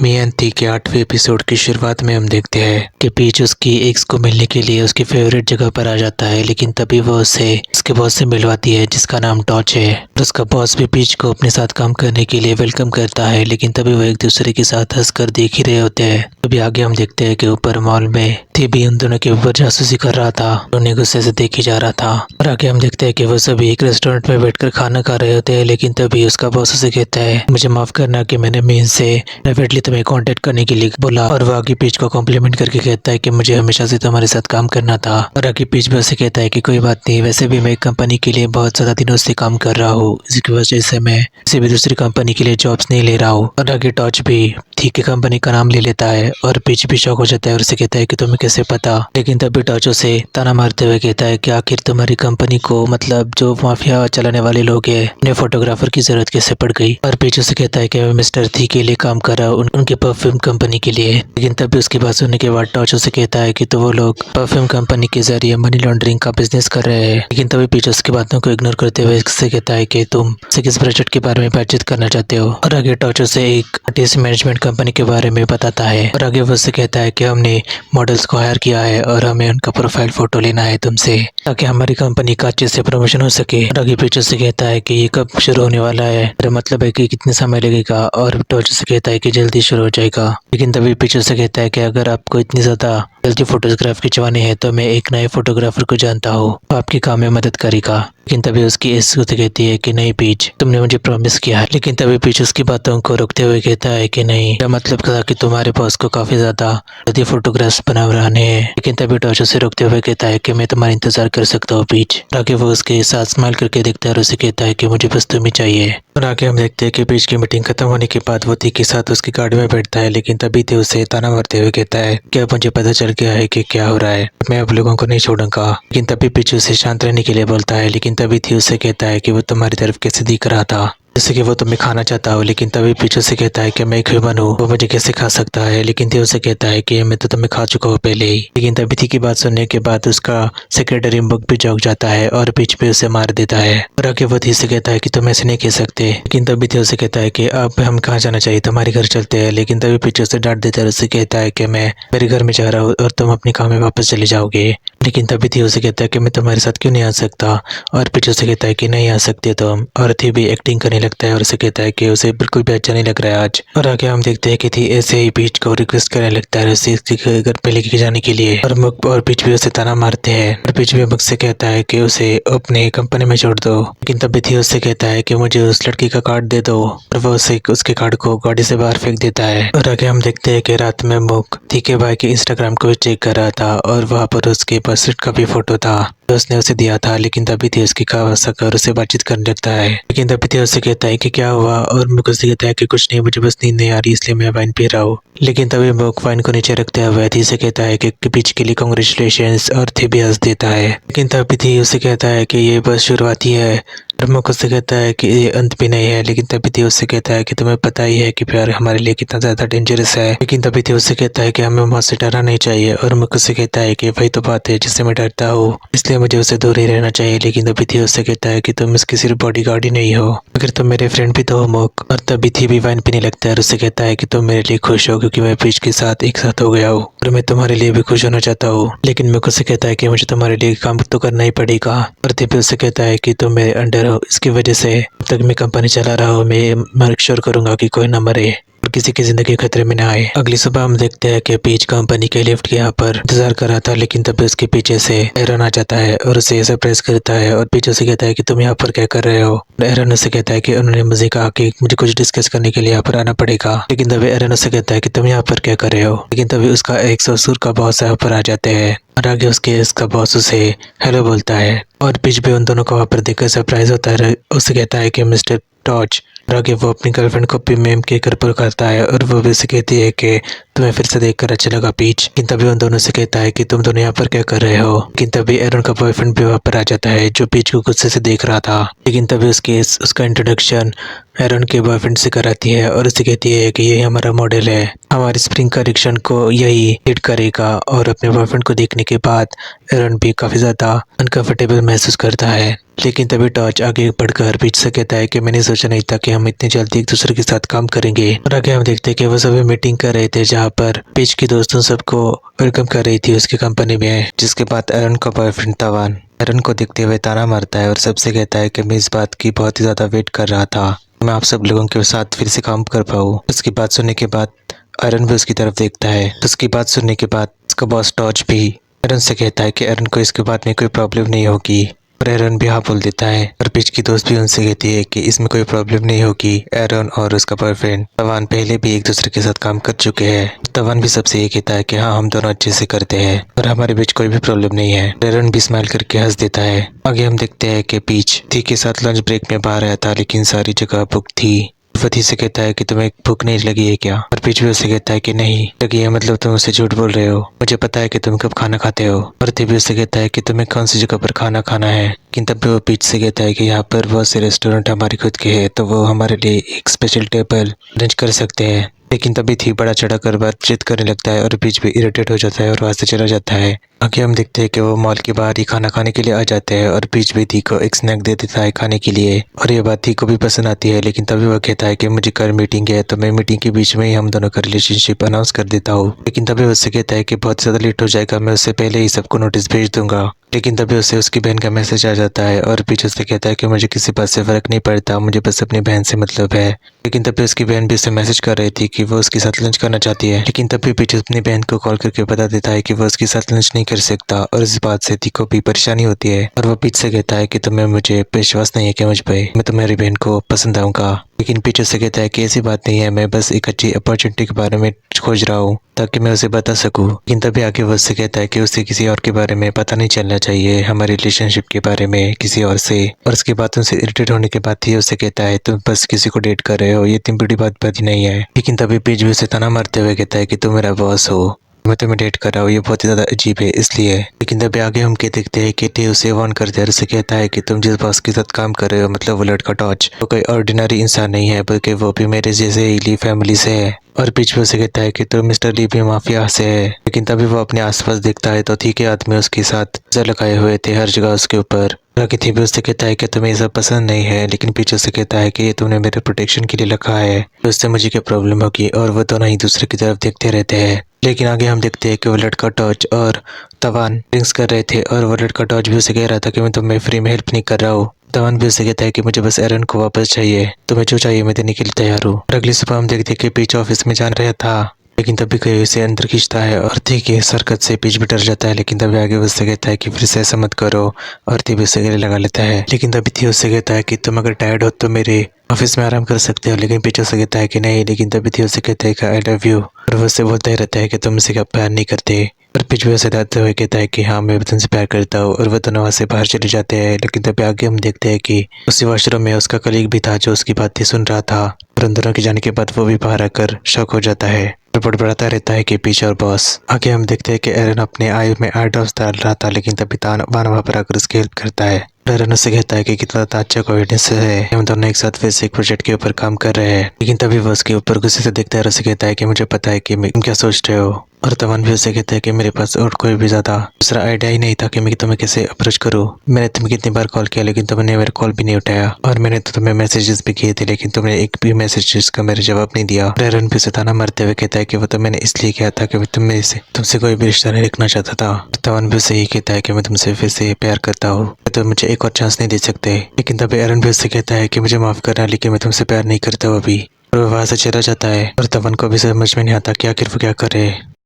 मियंती के 8वें एपिसोड की शुरुआत में हम देखते हैं कि पीच उसकी एक्स को मिलने के लिए उसकी फेवरेट जगह पर आ जाता है, लेकिन तभी वो उसे उसके बॉस से मिलवाती है जिसका नाम टॉर्च है। और उसका बॉस भी पीच को अपने साथ काम करने के लिए वेलकम करता है, लेकिन तभी वो एक दूसरे के साथ हंसकर देख ही रहे होते हैं। तभी आगे हम देखते हैं कि ऊपर मॉल में भी उन दोनों के ऊपर जासूसी कर रहा था, उन्हें गुस्से से देख ही जा रहा था। और आगे हम देखते हैं कि वो सभी एक रेस्टोरेंट में बैठकर खाना खा रहे होते हैं, लेकिन तभी उसका बॉस उसे कहता है, मुझे माफ करना कि मैंने मीन से प्राइवेटली तुम्हें कांटेक्ट करने के लिए बोला। और वो आगे पीच को कॉम्प्लीमेंट करके कहता है कि मुझे हमेशा से तुम्हारे साथ काम करना था। और आगे पीच भी उसे कहता है कि कोई बात नहीं, वैसे भी मैं एक कंपनी के लिए बहुत ज्यादा दिनों से काम कर रहा हूँ, इसकी वजह से मैं किसी भी दूसरी कंपनी के लिए जॉब्स नहीं ले रहा हूँ। और आगे टॉर्च भी ठीक है कंपनी का नाम ले लेता है और पीच भी शौक हो जाता है और उसे कहता है कि तुम्हें कैसे पता। लेकिन तभी टॉर्च उसे ताना मारते हुए कहता है कि आखिर तुम्हारी कंपनी को, मतलब जो माफिया चलाने वाले लोग हैं, उन्हें फोटोग्राफर की जरूरत कैसे पड़ गई। और पीच उसे कहता है कि मैं मिस्टर थी के लिए काम कर रहा हूँ, उनके परफ्यूम कंपनी के लिए। लेकिन तभी उसकी बात सुनने के बाद टॉर्च उसे कहता है कि तो वो लोग परफ्यूम कंपनी के जरिए मनी लॉन्ड्रिंग का बिजनेस कर रहे हैं। लेकिन तभी पीच उसकी बातों को इग्नोर करते हुए उससे कहता है कि तुम से किस बजट के बारे में बातचीत करना चाहते हो। और आगे टॉर्च उसे एक आर्टिस्ट मैनेजमेंट कंपनी के बारे में बताता है। और आगे वो उससे कहता है कि हमने मॉडल्स को हायर किया है और हमें उनका प्रोफाइल फोटो लेना है तुमसे, ताकि हमारी कंपनी का अच्छे से प्रमोशन हो सके। और आगे पीछे से कहता है कि ये कब शुरू होने वाला है, मेरा मतलब है कि कितने समय लगेगा। और टॉर्च से कहता है कि जल्दी शुरू हो जाएगा। लेकिन तभी पीछे से कहता है कि अगर आपको इतनी ज्यादा जल्दी फोटोग्राफ खिंचवानी है तो मैं एक नए फोटोग्राफर को जानता हूँ, आपके काम में मदद करेगा। लेकिन तभी उसकी एस उसे कहती है कि नहीं पीच, तुमने मुझे प्रॉमिस किया है। लेकिन तभी पीच उसकी बातों को रोकते हुए कहता है कि नहीं, मेरा मतलब था कि तुम्हारे बॉस को काफी ज्यादा जल्दी फोटोग्राफ्स बनाने हैं। लेकिन तभी टॉर्च उसे रोकते हुए कहता है कि मैं तुम्हारा इंतजार कर सकता हूँ पीच। आगे वो उसके साथ स्माइल करके देखता है और उसे कहता है कि मुझे बस तुम ही चाहिए। और आगे हम देखते हैं कि पीच की मीटिंग खत्म होने के बाद वो थी के साथ उसकी गाड़ी में बैठता है, लेकिन तभी थी उसे ताना मारते हुए कहता है कि अब मुझे पता चल गया है कि क्या हो रहा है, मैं अब लोगों को नहीं छोड़ूंगा। लेकिन तभी पीच उसे शांत रहने के लिए बोलता है। लेकिन तभी थी उसे कहता है कि वो तुम्हारी तरफ कैसे दिख रहा था, जैसे कि वो तुम्हें खाना चाहता हो। लेकिन तभी पीछे से कहता है कि मैं एक ह्यूमन हूँ, वो मुझे कैसे खा सकता है। लेकिन थी उसे कहता है कि मैं तो तुम्हें खा चुका हूँ पहले ही। लेकिन तभी थी की बात सुनने के बाद उसका सेक्रेटरी मुख भी चौंक जाता है और पीछ पे उसे मार देता है। और आगे वो थी से कहता है कि तुम ऐसे नहीं कह सकते। लेकिन तभी थी उसे कहता है कि अब हम कहाँ जाना चाहिए, तुम्हारे घर चलते हैं। लेकिन तभी पीछे उसे डांट देता है, उसे कहता है कि मैं मेरे घर में जा रहा हूँ और तुम अपने काम में वापस चले जाओगे। लेकिन तभी थी उसे कहता है कि मैं तुम्हारे साथ क्यों नहीं आ सकता। और पीछे से कहता है कि नहीं आ सकते तुम। और थी भी एक्टिंग करने लगता है और उसे कहता है कि उसे बिल्कुल भी अच्छा नहीं लग रहा है आज। और आगे हम देखते हैं कि थी ऐसे ही पीच को रिक्वेस्ट करने लगता है उसे घर पे लेके जाने के लिए। और मुख और पीच भी उसे ताना मारते हैं और पीच भी मुख से कहता है कि उसे अपने कंपनी में छोड़ दो। लेकिन तभी थी उससे कहता है कि मुझे उस लड़की का कार्ड दे दो। और वो उसे उसके कार्ड को गाड़ी से बाहर फेंक देता है। और आगे हम देखते हैं कि रात में मुख थी के भाई के इंस्टाग्राम को चेक कर रहा था और वहाँ पर उसके बर्थडे का भी फोटो था जो उसने उसे दिया था। लेकिन तभी थी उसकी खाकर और उसे बातचीत करने लगता है। लेकिन तभी थी उससे कहता है कि क्या हुआ। और मुख उससे कहता है कि कुछ नहीं, मुझे बस नींद नहीं आ रही इसलिए मैं वाइन पी रहा हूँ। लेकिन तभी मुख वाइन को नीचे रखते हुए थी से कहता है कि पीच के लिए कांग्रेचुलेशंस और थी भी हंस देता है। लेकिन तभी थी उसे कहता है कि ये बस शुरुआत ही है। और मुख उससे कहता है कि ये अंत भी नहीं है। लेकिन तभी थी उससे कहता है कि तुम्हें पता ही है कि प्यार हमारे लिए कितना ज्यादा डेंजरस है। लेकिन तभी थी उससे कहता है कि हमें मौत से डरना नहीं चाहिए। और मुख उससे कहता है कि वही तो बात है जिससे मैं डरता हूँ, इसलिए मुझे उससे दूर ही रहना चाहिए। लेकिन तभी थी उससे कहता है कि तुम इसकी सिर्फ बॉडीगार्ड ही नहीं हो, अगर तुम मेरे फ्रेंड भी तो हो मुख। और तभी थी भी वाइन पीने लगता है और उससे कहता है कि तुम मेरे लिए खुश हो क्योंकि मैं पीच के साथ एक साथ हो गया हूँ और मैं तुम्हारे लिए भी खुश होना चाहता हूँ। लेकिन मुख उससे कहता है कि मुझे तुम्हारे लिए काम तो करना ही पड़ेगा। और तभी उससे कहता है कि तुम मेरे अंडर हो, इसकी वजह से जब तक मैं कंपनी चला रहा हूँ मैं मेक श्योर करूंगा कि कोई न मरे और किसी की जिंदगी खतरे में ना आए। अगली सुबह हम देखते हैं कि पीच कंपनी के लिफ्ट के यहाँ पर इंतजार कर रहा था। लेकिन तभी उसके पीछे से एरन आ जाता है और उसे सरप्राइज करता है और पीछे से कहता है कि तुम यहाँ पर क्या कर रहे हो। एरन उसे कहता है कि उन्होंने मुझे कहा कि मुझे कुछ डिस्कस करने के लिए यहाँ पर आना पड़ेगा। लेकिन तभी एरन उसे कहता है कि तुम यहाँ पर क्या कर रहे हो। लेकिन तभी उसका एक ससुर का बॉस यहाँ पर आ जाते हैं और आगे उसके इसका बॉस उसे हेलो बोलता है। और पीच भी उन दोनों को वहाँ पर देखकर सरप्राइज होता है। उसे कहता है कि मिस्टर टॉर्च। और आगे वो अपनी गर्लफ्रेंड को भी मेम के घर पर करता है और वो भी उसे कहती है कि तुम्हें फिर से देखकर अच्छा लगा पीच। लेकिन तभी उन दोनों से कहता है कि तुम दोनों यहाँ पर क्या कर रहे हो। लेकिन तभी एरन का बॉयफ्रेंड भी वहाँ पर आ जाता है जो पीच को गुस्से से देख रहा था। लेकिन तभी उसका इंट्रोडक्शन एरन के बॉयफ्रेंड से कराती है और उसे कहती है कि ये हमारा मॉडल है हमारे स्प्रिंग का रिएक्शन को यही हिट करेगा और अपने बॉयफ्रेंड को देखने के बाद एरन भी काफ़ी ज़्यादा अनकंफर्टेबल महसूस करता है। लेकिन तभी टॉर्च आगे बढ़कर पीच से कहता है कि मैंने सोचा नहीं था कि हम इतनी जल्दी एक दूसरे के साथ काम करेंगे। और आगे हम देखते हैं कि वो सभी मीटिंग कर रहे थे जहाँ पर पीच की दोस्तों सबको वेलकम कर रही थी उसकी कंपनी में। जिसके बाद एरन का बॉयफ्रेंड तवान एरन को देखते हुए ताना मारता है और सबसे कहता है कि मैं इस बात की बहुत ही ज़्यादा वेट कर रहा था, मैं आप सब लोगों के साथ फिर से काम कर पाऊँ। उसकी बात सुनने के बाद एरन भी उसकी तरफ देखता है। उसकी बात सुनने के बाद उसका बॉस टॉर्च भी एरन से कहता है कि एरन को इसके बाद में कोई प्रॉब्लम नहीं होगी और एरन भी हाँ बोल देता है। और पीच की दोस्त भी उनसे कहती है कि इसमें कोई प्रॉब्लम नहीं होगी। एरन और उसका बॉयफ्रेंड तवान पहले भी एक दूसरे के साथ काम कर चुके हैं। तवान भी सबसे ये कहता है कि हाँ हम दोनों अच्छे से करते हैं और हमारे बीच कोई भी प्रॉब्लम नहीं है। एरन भी स्माइल करके हंस देता है। आगे हम देखते हैं कि पीच थी के साथ लंच ब्रेक में बाहर आया था लेकिन सारी जगह बुक थी। वती से कहता है कि तुम्हें भूख नहीं लगी है क्या? और पीच भी उससे कहता है कि नहीं लगी है, मतलब तुम उससे झूठ बोल रहे हो, मुझे पता है कि तुम कब खाना खाते हो। और भी उससे कहता है कि तुम्हें कौन सी जगह पर खाना खाना है। लेकिन तब भी वो पीच से कहता है कि यहाँ पर बहुत से रेस्टोरेंट हमारे खुद के हैं तो वो हमारे लिए एक स्पेशल टेबल अरेंज कर सकते हैं। लेकिन तभी थी बड़ा चढ़ा कर बातचीत करने लगता है और बीच भी इरिटेट हो जाता है और वहां से चला जाता है। आगे हम देखते हैं कि वो मॉल के बाहर ही खाना खाने के लिए आ जाते हैं और बीच भी थी को एक स्नैक दे देता है खाने के लिए। और ये बात थी को भी पसंद आती है। लेकिन तभी वो कहता है कि मुझे कल मीटिंग है तो मैं मीटिंग के बीच में ही हम दोनों का रिलेशनशिप अनाउंस कर देता हूँ। लेकिन तभी उससे कहता है कि बहुत ज़्यादा लेट हो जाएगा, मैं उससे पहले ही सबको नोटिस भेज दूंगा। लेकिन तभी उसे उसकी बहन का मैसेज आ जाता है और पीछ उससे कहता है कि मुझे किसी बात से फ़र्क नहीं पड़ता, मुझे बस अपनी बहन से मतलब है। लेकिन तभी उसकी बहन भी उसे मैसेज कर रही थी कि वो उसके साथ लंच करना चाहती है। लेकिन तभी पीछ अपनी बहन को कॉल करके बता देता है कि वो उसके साथ लंच नहीं कर सकता और इस बात से थी को भी परेशानी होती है। और वो पीछ से कहता है कि तुम्हें मुझे विश्वास नहीं है कि मुझ पे मैं तुम्हारी बहन को पसंद आऊंगा। लेकिन पीछ उससे कहता है कि ऐसी बात नहीं है, मैं बस एक अच्छी अपॉर्चुनिटी के बारे में खोज रहा हूँ ताकि मैं उसे बता सकूँ। लेकिन तभी आगे वो उससे कहता है कि उसे किसी और के बारे में पता नहीं चलना चाहिए, हमारे रिलेशनशिप के बारे में किसी और से। और उसकी बातों से इरिटेट होने के बाद ही उससे कहता है तुम बस किसी को डेट कर रहे हो, ये इतनी बड़ी बात ही नहीं है। लेकिन तभी पीछ भी उसे ताना मारते हुए कहता है कि तुम मेरा बॉस हो, मैं तुम्हें डेट कर रहा हूँ, ये बहुत ही ज़्यादा अजीब है इसलिए। लेकिन तभी आगे हम क्या देखते हैं कि टी उसे वार्न करते हैं और उसे कहता है कि तुम जिस बॉस के साथ काम कर रहे हो मतलब वो लड़का टॉर्च वो कोई ऑर्डिनरी इंसान नहीं है बल्कि वो भी मेरे जैसे ही ली फैमिली से है। और बीच में उसे कहता है कि तुम मिस्टर ली भी माफिया से है। लेकिन तभी वो अपने आसपास देखता है तो थी के आदमी उसके साथ नजर लगाए हुए थे हर जगह उसके ऊपर। बाकी थी भी उससे कहता है कि तुम्हें ये सब पसंद नहीं है, लेकिन पीछे से कहता है कि ये तुमने मेरे प्रोटेक्शन के लिए रखा है तो उससे मुझे क्या प्रॉब्लम होगी। और वो दोनों ही दूसरे की तरफ देखते रहते हैं। लेकिन आगे हम देखते हैं कि वो लड़का टॉर्च और तवान ड्रिंक्स कर रहे थे और वो लड़का टॉर्च भी उसे कह रहा था कि मैं तुम्हें फ्री में हेल्प नहीं कर रहा हूँ। तवान भी उसे कहता है कि मुझे बस एरन को वापस चाहिए, तुम्हें जो चाहिए मैं देने के लिए तैयार हूँ। और अगली सुबह हम देखते हैं कि पीच ऑफिस में जान रहा था लेकिन तभी कोई उसे अंदर खींचता है और थी के इस हरकत से पीछ भी डर जाता है। लेकिन तभी आगे उससे कहता है कि फिर से ऐसा मत करो और थी भी उससे गले लगा लेता है। लेकिन तभी थी उससे कहता है कि तुम अगर टायर्ड हो तो मेरे ऑफिस में आराम कर सकते हो। लेकिन पीछे से कहता है कि नहीं। लेकिन तभी थी उससे कहता है कि आई लव यू और वो उससे बोलता ही रहता है कि तुम मुझसे प्यार नहीं करते। और पीछ भी उसे डांटते हुए कहता है कि हाँ मैं भी तुमसे प्यार करता हूँ और वो दोनों वहाँ से बाहर चले जाते हैं। लेकिन तभी आगे हम देखते हैं कि उसी वॉशरूम में उसका कलीग भी था जो उसकी बातें सुन रहा था और उन दोनों के जाने के बाद वो भी बाहर आकर शॉक हो जाता है और बड़बड़ाता रहता है कि पीछ और बॉस। आगे हम देखते हैं कि एरन अपने आई में आई ड्रॉप्स डाल रहा था लेकिन तभी वान वहाँ पर आकर उसकी हेल्प करता है। एरन उससे कहता है कि कितना अच्छा कोइंसिडेंस है, हम दोनों एक साथ फिर से एक प्रोजेक्ट के ऊपर काम कर रहे हैं। लेकिन तभी वो उसके ऊपर गुस्से से देखता है और उसे कहता है कि मुझे पता है कि तुम क्या सोच रहे हो। और तवान भी उसे कहता है कि मेरे पास और कोई भी ज़्यादा दूसरा आइडिया ही नहीं था कि मैं तुम्हें कैसे अप्रोच करूँ। मैंने तुम्हें कितनी बार कॉल किया लेकिन तुमने मेरा कॉल भी नहीं उठाया और मैंने तो तुम्हें मैसेजेस भी किए थे लेकिन तुमने एक भी मैसेजेस का मेरा जवाब नहीं दिया। एरन भी उसे ताना मारते हुए कहता है कि वो तो मैंने इसलिए किया था कि तुमसे कोई भी रिश्ता नहीं रखना चाहता था। तवान भी उसे यही कहता है कि मैं तुमसे फिर से प्यार करता हूँ, तो मुझे एक और चांस नहीं दे सकते। लेकिन तभी एरन भी उससे कहता है कि मुझे माफ करना लेकिन मैं तुमसे प्यार नहीं करता हूँ अभी। और वो वहाँ से चला जाता है और तवान को भी समझ में नहीं आता कि आखिर वो क्या करे।